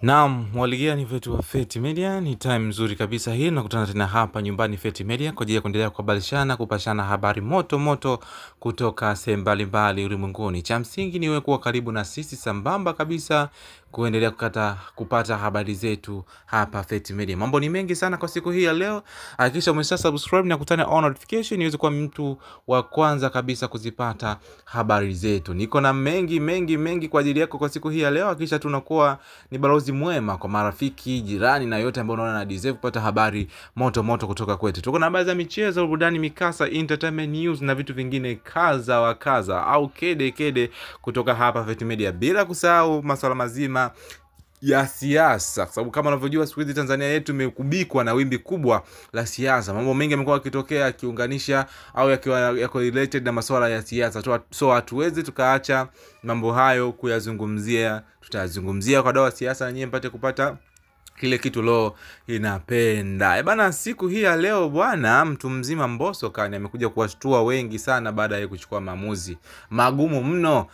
Naam, waligia ni vetu wa Feti Media, ni time nzuri kabisa hii, nakutana tena hapa nyumbani Feti Media kwa ajili ya kuendelea kuhabarishana, kupashana habari moto moto kutoka sehemu mbalimbali ulimwenguni. Cha msingi ni wewe kuwa karibu na sisi sambamba kabisa kuendelea kupata habari zetu hapa Feti Media. Mambo ni mengi sana kwa siku hii ya leo. Hakikisha umesubscribe na kutana on notification iweze kuwa mtu wa kwanza kabisa kuzipata habari zetu. Niko na mengi kwa ajili yako kwa siku hii ya leo. Hakikisha tunakuwa ni balozi mwema kwa marafiki, jirani na yote ambao unaona na deserve kupata habari moto moto kutoka kwetu. Tuko na habari za michezo, burudani, mikasa, entertainment news na vitu vingine kaza wa kaza au kede kutoka hapa Feti Media, bila kusahau masuala mazima ya siasa, sababu kama unavyojua siku hizi Tanzania yetu imekubikwa na wimbi kubwa la siasa. Mambo mengi yamekuwa yakitokea yakiunganisha au yako related na masuala ya siasa. So hatuwezi tukaacha mambo hayo kuyazungumzia. Tutazungumzia kwa dawa siasa na nyinyi mpate kupata kile kitu lo inapenda. Bana, siku hii ya leo bwana, mtu mzima Mbosso Khan amekuja kuwashtua wengi sana baada ya kuchukua maamuzi magumu mno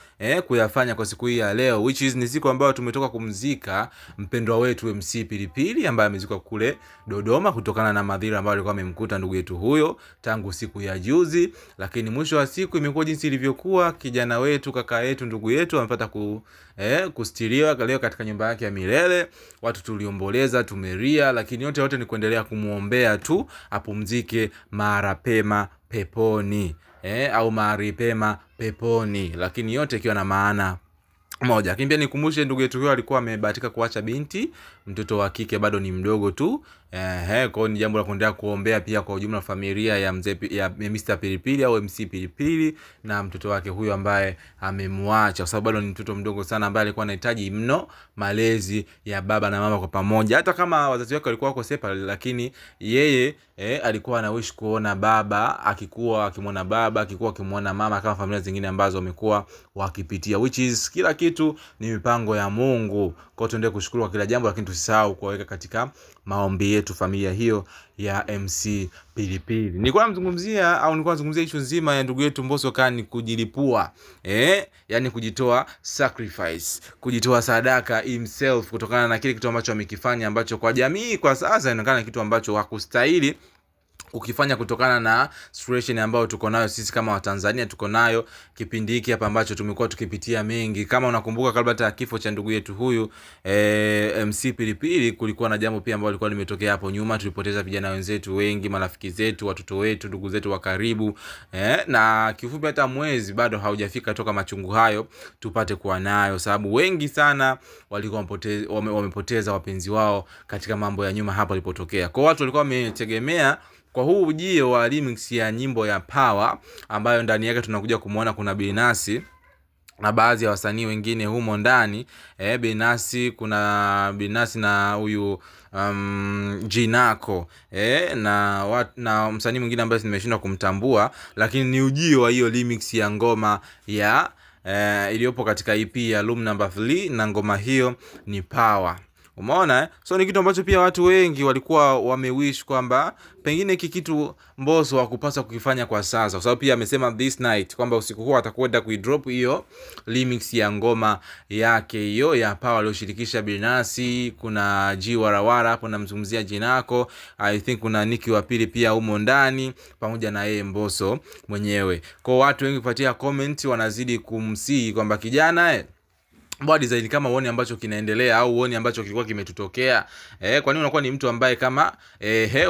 kuyafanya kwa siku hii ya leo, which is ni siku ambayo tumetoka kumzika mpendwa wetu MC Pilipili ambaye amezikwa kule Dodoma kutokana na madhira ambayo alikuwa amemkuta ndugu yetu huyo tangu siku ya juzi. Lakini mwisho wa siku imekuwa jinsi ilivyokuwa. Kijana wetu, kaka yetu, ndugu yetu amepata kustiriwa leo katika nyumba yake ya milele. Watu tuliomboleza, tumeria, lakini yote ni kuendelea kumuombea tu apumzike mara pema peponi, au mahali pema peponi, lakini yote ikiwa na maana moja. Lakini pia nikumbushe ndugu yetu huyo alikuwa amebahatika kuacha binti, mtoto wa kike bado ni mdogo tu. Kwa ni jambo la kuendelea kuombea pia kwa ujumla familia ya mzee ya Mr Pilipili au MC Pilipili na mtoto wake huyo ambaye amemwacha, kwa sababu bado ni mtoto mdogo sana ambaye alikuwa anahitaji mno malezi ya baba na mama kwa pamoja. Hata kama wazazi wake walikuwa wako separate, lakini yeye alikuwa anawish kuona baba akikuwa, akimwona baba akikuwa, akimwona mama kama familia zingine ambazo wamekuwa wakipitia, which is kila kitu ni mipango ya Mungu. Kwa tuendelee kushukuru kwa kila jambo, lakini tusisahau kuweka katika maombi yetu familia hiyo ya MC Pilipili. Nilikuwa nazungumzia issue nzima ya ndugu yetu Mbosso Khan kujilipua, yani kujitoa sacrifice, kujitoa sadaka himself kutokana na kile kitu ambacho amekifanya, ambacho kwa jamii kwa sasa inaonekana kitu ambacho hakustahili ukifanya kutokana na situation ambayo tuko nayo sisi kama Watanzania tuko nayo kipindi hiki hapa ambacho tumekuwa tukipitia mengi. Kama unakumbuka kabla hata kifo cha ndugu yetu huyu MC Pilipili, kulikuwa na jambo pia ambalo lilikuwa limetokea hapo nyuma. Tulipoteza vijana wenzetu wengi, marafiki zetu, watoto wetu, ndugu zetu wa karibu, na kifupi hata mwezi bado haujafika toka machungu hayo tupate kuwa nayo, sababu wengi sana walikuwa wamepoteza wapenzi wao katika mambo ya nyuma hapo ilipotokea. Kwa watu walikuwa wametegemea kwa huu ujio wa remix ya nyimbo ya Power ambayo ndani yake tunakuja kumuona kuna Binasi na baadhi ya wasanii wengine humo ndani. Kuna Binasi na huyu Jinako, na msanii mwingine ambaye nimeshindwa kumtambua, lakini ni ujio wa hiyo remix ya ngoma ya iliyopo katika EP ya Room number 3 na ngoma hiyo ni Power. Umeona So ni kitu ambacho pia watu wengi walikuwa wamewish kwamba pengine hiki kitu Mbosso hakupaswa kukifanya kwa sasa, kwa sababu pia amesema this night kwamba usiku huo atakwenda kuidrop hiyo remix ya ngoma yake hiyo ya Power aliyoshirikisha Binasi. Kuna G Warawara hapo namzungumzia Jinako, I think kuna Niki wa Pili pia humo ndani pamoja na yeye Mbosso mwenyewe. Kwa watu wengi kupatia comment wanazidi kumsii kwamba kijana mbona design kama uone ambacho kinaendelea au uone ambacho kilikuwa kimetutokea. Kwa nini unakuwa ni mtu ambaye kama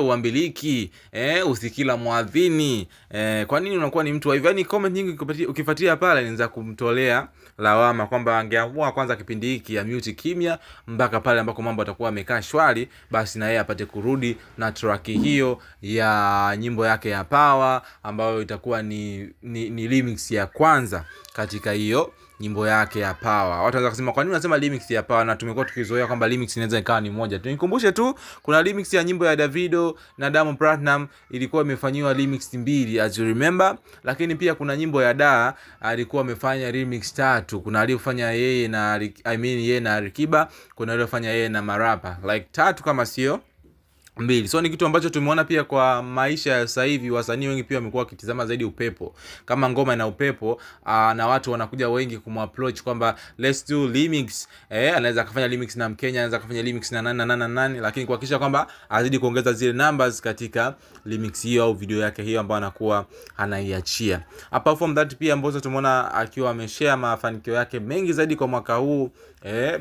uambiliki, usikila muadhini, kwa nini unakuwa ni mtu wa hivyo? Yani comment nyingi ukifuatia pale inaanza kumtolea lawama kwamba angeamua kwanza kipindi hiki ya mute kimya mpaka pale ambako mambo atakuwa amekaa shwari, basi na yeye apate kurudi na track hiyo ya nyimbo yake ya Power ambayo itakuwa ni remix ya kwanza katika hiyo nyimbo yake ya Power. Watu wanaweza kusema kwa nini unasema remix ya Power na tumekuwa tukizoea kwamba remix inaweza ikawa ni moja. Tunikumbushe tu kuna remix ya nyimbo ya Davido na Diamond Platnumz ilikuwa imefanywa remix mbili as you remember, lakini pia kuna nyimbo ya Da alikuwa amefanya remix 3. Kuna aliyofanya yeye na yeye na Alikiba, kuna aliyofanya yeye na marapa like 3 kama sio mbili. So ni kitu ambacho tumeona pia kwa maisha ya sasa hivi, wasanii wengi pia wamekuwa wakitizama zaidi upepo. Kama ngoma ina upepo, na watu wanakuja wengi kumapproach kwamba let's do remix. Anaweza kufanya remix na Mkenya, anaweza kufanya remix na nani, lakini kuhakikisha kwamba azidi kuongeza zile numbers katika remix hiyo au video yake hiyo ambayo anakuwa anaiachia. Apart from that pia ambazo tumeona akiwa ameshare mafanikio yake mengi zaidi kwa mwaka huu,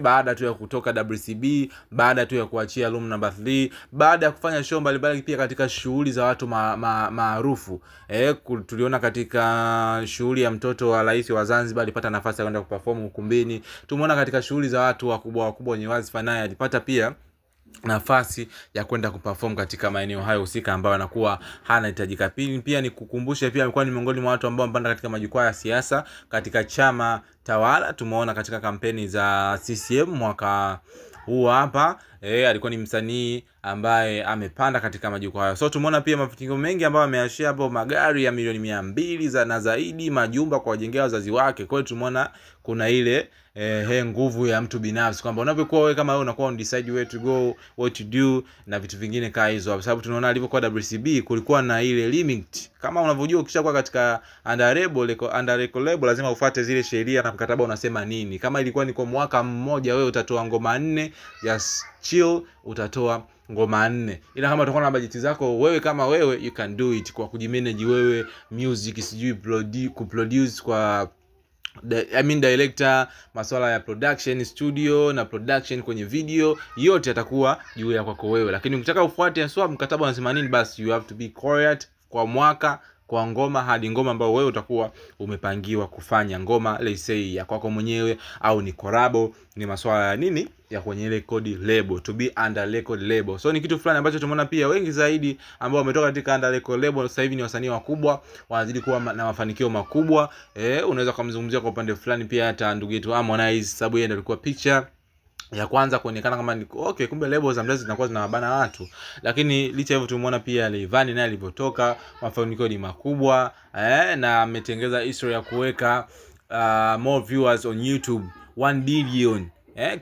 baada tu ya kutoka WCB, baada tu ya kuachia album number 3, baada ya kufanya show mbalimbali pia katika shughuli za watu maarufu. Tuliona katika shughuli ya mtoto wa rais wa Zanzibar alipata nafasi ya kwenda kuperform ukumbini. Tumeona katika shughuli za watu wakubwa wenye wazifa naye alipata pia nafasi ya kwenda kuperform katika maeneo hayo husika ambayo anakuwa hana hitajika. Pia nikukumbushe pia alikuwa ni miongoni mwa watu ambao wamepanda katika majukwaa ya siasa katika chama tawala. Tumeona katika kampeni za CCM mwaka huu hapa, alikuwa ni msanii ambaye amepanda katika majukwaa hayo. So tumeona pia mafanikio mengi ambayo ameashia hapo, magari ya milioni 200 na zaidi, majumba kwa wajengea wazazi wake. Kwa hiyo tumeona kuna ile nguvu ya mtu binafsi kwamba unapokuwa wewe kama wewe unakuwa on decide where to go, what to do na vitu vingine kama hizo. Kwa sababu tunaona alivyokuwa WCB kulikuwa na ile limit. Kama unavyojua ukishakuwa katika under label lazima ufuate zile sheria na mkataba unasema nini. Kama ilikuwa ni kwa mwaka mmoja wewe utatoa ngoma 4, just chill, utatoa ngoma 4. Ila kama utakuwa na budget zako wewe kama wewe, you can do it kwa kujimanage wewe, music sijui kuproduce kwa director, masuala ya production studio na production kwenye video, yote yatakuwa juu ya kwako wewe. Lakini ukitaka ufuate mkataba unasema nini, basi you have to be quiet kwa mwaka, kwa ngoma hadi ngoma ambayo wewe utakuwa umepangiwa kufanya ngoma, let's say ya kwako mwenyewe au ni collab, ni masuala ya nini ya kwenye record label, to be under record label. So ni kitu fulani ambacho tumeona pia wengi zaidi ambao wametoka katika under record label sasa hivi ni wasanii wakubwa, wanazidi kuwa na mafanikio makubwa. Unaweza kumzungumzia kwa upande fulani pia hata ndugu yetu Harmonize, sababu yeye ndiye alikuwa picture ya kwanza kuonekana kama ni okay, kumbe labels za mzee zinakuwa zinawabana watu. Lakini licha hivyo tumeona pia Rayvanny naye alipotoka mafanikio ni makubwa, na ametengeza history ya kuweka more viewers on YouTube, 1 billion.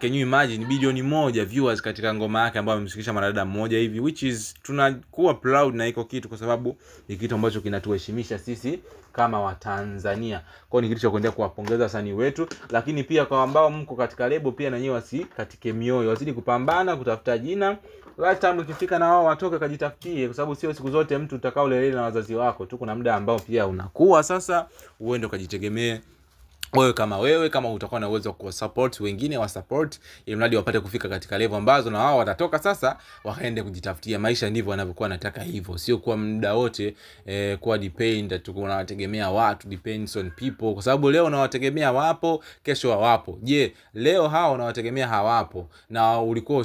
Can you imagine, bilioni 1 viewers katika ngoma yake ambayo amemshikisha mwanadada mmoja hivi, which is tunakuwa proud na iko kitu kwa sababu ni kitu ambacho kinatuheshimisha sisi kama wa Tanzania. Kwa ni kitu cha kuendelea kuwapongeza wasanii wetu, lakini pia kwa ambao mko katika lebo pia na nyinyi katika mioyo wazidi kupambana kutafuta jina. Last time ukifika na wao watoke kajitafutie, kwa sababu sio siku zote mtu utakao lelele na wazazi wako tu. Kuna muda ambao pia unakuwa sasa uende ukajitegemee wewe kama utakuwa na uwezo wa support wengine wa support, ili mradi wapate kufika katika level ambazo na wao watatoka sasa wakaende kujitafutia maisha. Ndivyo wanavyokuwa nataka hivyo, sio kwa muda wote kwa depend tu unawategemea watu, depends on people, kwa sababu leo unawategemea wapo, kesho hawapo. Je, leo hao unawategemea hawapo na ulikuwa